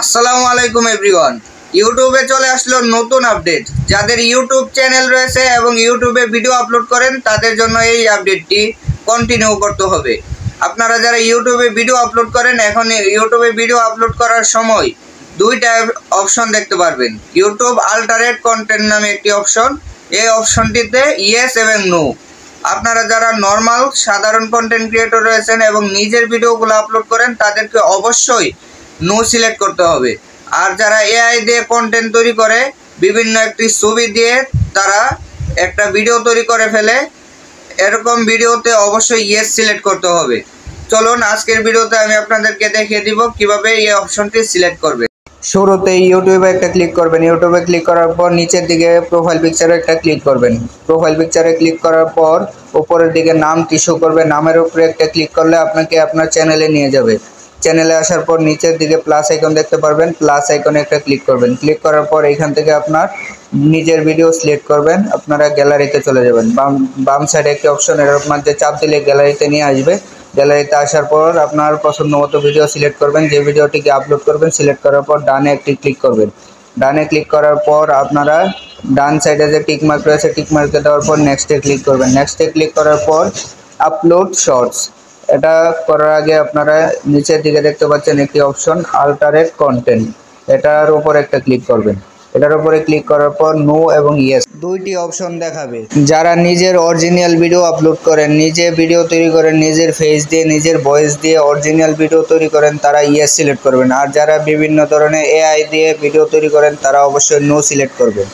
আসসালামু আলাইকুম এভরিওয়ান। ইউটিউবে চলে আসলো নতুন আপডেট। যাদের ইউটিউব চ্যানেল রয়েছে এবং ইউটিউবে ভিডিও আপলোড করেন তাদের জন্য এই আপডেটটি কন্টিনিউ করতে হবে। আপনারা যারা ইউটিউবে ভিডিও আপলোড করেন, এখন ইউটিউবে ভিডিও আপলোড করার সময় দুইটা অপশন দেখতে পারবেন। ইউটিউব আল্টারেট কন্টেন্ট নামে একটি অপশন, এই অপশনটিতে ইয়েস এবং নো। আপনারা যারা নর্মাল সাধারণ কন্টেন্ট ক্রিয়েটর রয়েছেন এবং নিজের ভিডিওগুলো আপলোড করেন তাদেরকে অবশ্যই নো সিলেক্ট করতে হবে। আর যারা এআই দিয়ে কন্টেন্ট তৈরি করে, বিভিন্ন একটি ছবি দিয়ে তারা একটা ভিডিও তৈরি করে ফেলে, এরকম ভিডিওতে অবশ্যই ইয়েস সিলেক্ট করতে হবে। চলুন আজকের ভিডিওতে আমি আপনাদেরকে দেখিয়ে দিব কিভাবে এই অপশনটি সিলেক্ট করবে। শুরুতে ইউটিউবে একটা ক্লিক করবেন। ইউটিউবে ক্লিক করার পর নিচের দিকে প্রোফাইল পিকচারে একটা ক্লিক করবেন। প্রোফাইল পিকচারে ক্লিক করার পর উপরের দিকে নামটি শো করবে, নামের উপরে একটা ক্লিক করলে আপনাকে আপনার চ্যানেলে নিয়ে যাবে। চ্যানেলে আসার পর নিচের দিকে প্লাস আইকন দেখতে পারবেন, প্লাস আইকনে একটা ক্লিক করবেন। ক্লিক করার পর এইখান থেকে আপনার নিজের ভিডিও সিলেক্ট করবেন, আপনারা গ্যালারিতে চলে যাবেন। বাম সাইডে একটি অপশন, এর মধ্যে চাপ দিলে গ্যালারিতে নিয়ে আসবে। গ্যালারিতে আসার পর আপনার পছন্দ মতো ভিডিও সিলেক্ট করবেন, যে ভিডিওটিকে আপলোড করবেন। সিলেক্ট করার পর ডানে একটি ক্লিক করবেন। ডানে ক্লিক করার পর আপনারা ডান সাইডে যে টিক মার্ক রয়েছে, টিক মার্কে দেওয়ার পর নেক্সটে ক্লিক করবেন। নেক্সটে ক্লিক করার পর আপলোড শর্টস, এটা করার আগে আপনারা নিচের দিকে দেখতে পাচ্ছেন একটি অপশন আল্টারেট কন্টেন্ট, এটার উপর একটা ক্লিক করবেন। এটার উপরে ক্লিক করার পর নো এবং ইয়েস দুইটি অপশন দেখাবে। যারা নিজের অরিজিনাল ভিডিও আপলোড করেন, নিজে ভিডিও তৈরি করেন, নিজের ফেস দিয়ে নিজের ভয়েস দিয়ে অরিজিনাল ভিডিও তৈরি করেন, তারা ইয়েস সিলেক্ট করবেন। আর যারা বিভিন্ন ধরনের এআই দিয়ে ভিডিও তৈরি করেন তারা অবশ্যই নো সিলেক্ট করবেন।